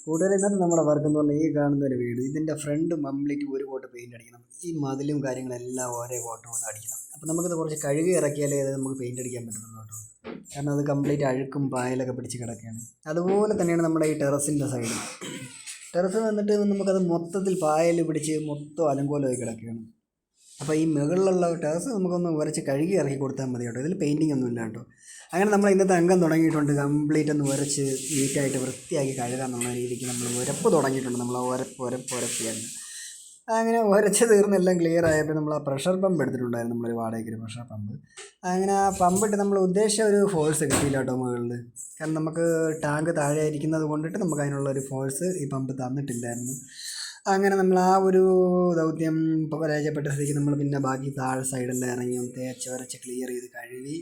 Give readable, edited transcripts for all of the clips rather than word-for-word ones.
കൂട്ടുകാരെ ഇന്നത്തെ നമ്മുടെ വർക്ക് എന്ന് പറഞ്ഞാൽ ഈ കാണുന്ന ഒരു വീട് ഇതിൻ്റെ ഫ്രണ്ട് കംപ്ലീറ്റ് ഒരു കോട്ട് പെയിൻറ് അടിക്കണം. ഈ മതിലും കാര്യങ്ങളെല്ലാം ഒരേ കോട്ട് കൊണ്ട് അടിക്കണം. അപ്പോൾ നമുക്കിത് കുറച്ച് കഴുകി ഇറക്കിയാലേ അത് നമുക്ക് പെയിൻറ് അടിക്കാൻ പറ്റുള്ളൂ കേട്ടോ. കാരണം അത് കംപ്ലീറ്റ് അഴുക്കും പായലൊക്കെ പിടിച്ച് കിടക്കുകയാണ്. അതുപോലെ തന്നെയാണ് നമ്മുടെ ഈ ടെറസിൻ്റെ സൈഡ്. ടെറസ് വന്നിട്ട് നമുക്കത് മൊത്തത്തിൽ പായൽ പിടിച്ച് മൊത്തം അലങ്കോലമായി കിടക്കുകയാണ്. അപ്പോൾ ഈ മുകളിലുള്ള ടെറസ് നമുക്കൊന്ന് ഉരച്ച് കഴുകി ഇറക്കി കൊടുത്താൽ മതി കേട്ടോ. ഇതിൽ പെയിൻറ്റിങ് ഒന്നും ഇല്ല കേട്ടോ. അങ്ങനെ നമ്മൾ ഇന്നത്തെ അംഗം തുടങ്ങിയിട്ടുണ്ട്. കംപ്ലീറ്റ് ഒന്ന് ഉരച്ച് നീറ്റായിട്ട് വൃത്തിയാക്കി കഴുകാന്നുള്ള രീതിക്ക് നമ്മൾ ഉരപ്പ് തുടങ്ങിയിട്ടുണ്ട്. നമ്മൾ ഉരപ്പിയാണ് അങ്ങനെ ഉരച്ച് തീർന്നെല്ലാം ക്ലിയർ ആയപ്പോൾ നമ്മൾ ആ പ്രഷർ പമ്പ് എടുത്തിട്ടുണ്ടായിരുന്നു. നമ്മളൊരു വാടകയ്ക്കൊരു പ്രഷർ പമ്പ്. അങ്ങനെ ആ പമ്പിട്ട് നമ്മൾ ഉദ്ദേശിച്ച ഒരു ഫോഴ്സ് കിട്ടിയില്ല കേട്ടോ മുകളിൽ. കാരണം നമുക്ക് ടാങ്ക് താഴെ ഇരിക്കുന്നത് കൊണ്ടിട്ട് നമുക്ക് അതിനുള്ളൊരു ഫോഴ്സ് ഈ പമ്പ് തന്നിട്ടില്ലായിരുന്നു. അങ്ങനെ നമ്മൾ ആ ഒരു ദൗത്യം ഇപ്പോൾ പരാജയപ്പെട്ട സ്ഥിതിക്ക് നമ്മൾ പിന്നെ ബാക്കി താഴെ സൈഡെല്ലാം ഇറങ്ങി തേച്ച് വരച്ച് ക്ലിയർ ചെയ്ത് കഴുകി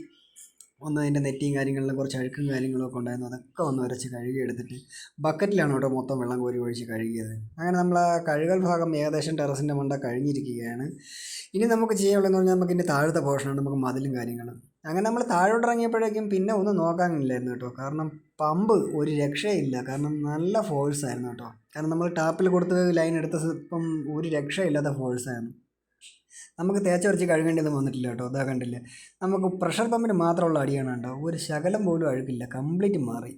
ഒന്ന് അതിൻ്റെ നെറ്റിയും കാര്യങ്ങളിലും കുറച്ച് അഴുക്കും കാര്യങ്ങളൊക്കെ ഉണ്ടായിരുന്നു. അതൊക്കെ ഒന്ന് വരച്ച് കഴുകി എടുത്തിട്ട് ബക്കറ്റിലാണ് കേട്ടോ മൊത്തം വെള്ളം കോരി ഒഴിച്ച് കഴുകിയത്. അങ്ങനെ നമ്മൾ ആ കഴുകൽ ഭാഗം ഏകദേശം ടെറസിൻ്റെ മണ്ട കഴിഞ്ഞിരിക്കുകയാണ്. ഇനി നമുക്ക് ചെയ്യാനുള്ളതെന്ന് പറഞ്ഞാൽ നമുക്ക് ഇതിൻ്റെ താഴത്തെ പോർഷനാണ് നമുക്ക് മതിലും കാര്യങ്ങളും. അങ്ങനെ നമ്മൾ താഴോട്ട് ഇറങ്ങിയപ്പോഴേക്കും പിന്നെ ഒന്നും നോക്കാനില്ലായിരുന്നു കേട്ടോ. കാരണം പമ്പ് ഒരു രക്ഷയില്ല. കാരണം നല്ല ഫോഴ്സായിരുന്നു കേട്ടോ. കാരണം നമ്മൾ ടാപ്പിൽ കൊടുത്ത് ലൈൻ എടുത്ത ഇപ്പം ഒരു രക്ഷയില്ലാത്ത ഫോഴ്സായിരുന്നു. നമുക്ക് തേച്ചൊരച്ച് കഴുകേണ്ടത് വന്നിട്ടില്ല കേട്ടോ. അതാ കണ്ടില്ലേ, നമുക്ക് പ്രഷർ പമ്പിന് മാത്രമുള്ള അടിയാണ് കേട്ടോ. ഒരു ശകലം പോലും അഴുക്കില്ല, കംപ്ലീറ്റ് മാറി.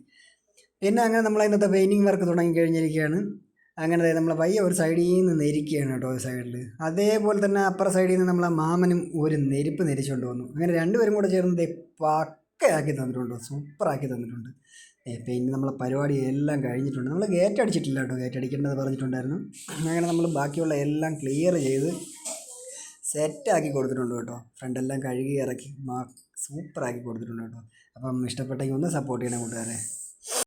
പിന്നെ അങ്ങനെ നമ്മൾ ഇന്നത്തെ പെയിൻറ്റിങ് വർക്ക് തുടങ്ങി കഴിഞ്ഞിരിക്കുകയാണ്. അങ്ങനെ നമ്മൾ പയ്യെ ഒരു സൈഡിൽ നിന്ന് നെരിക്കുകയാണ് കേട്ടോ. ഒരു സൈഡിൽ അതേപോലെ തന്നെ അപ്പുറ സൈഡിൽ നിന്ന് നമ്മളെ മാമനും ഒരു നെരിപ്പ് നെരിച്ചുകൊണ്ട് വന്നു. അങ്ങനെ രണ്ടുപേരും കൂടെ ചേർന്ന് പക്കയാക്കി തന്നിട്ടുണ്ട്, സൂപ്പറാക്കി തന്നിട്ടുണ്ട്. പെയിൻറ്റ് നമ്മളെ പരിപാടി എല്ലാം കഴിഞ്ഞിട്ടുണ്ട്. നമ്മൾ ഗേറ്റ് അടിച്ചിട്ടില്ല കേട്ടോ, ഗേറ്റ് അടിക്കേണ്ടത് പറഞ്ഞിട്ടുണ്ടായിരുന്നു. അങ്ങനെ നമ്മൾ ബാക്കിയുള്ള എല്ലാം ക്ലിയർ ചെയ്ത് സെറ്റാക്കി കൊടുത്തിട്ടുണ്ട് കേട്ടോ. ഫ്രണ്ടെല്ലാം കഴുകി ഇറക്കി സൂപ്പറാക്കി കൊടുത്തിട്ടുണ്ട് കേട്ടോ. അപ്പം ഇഷ്ടപ്പെട്ടെങ്കിൽ ഒന്ന് സപ്പോർട്ട് ചെയ്യണം കൂട്ടുകാരെ.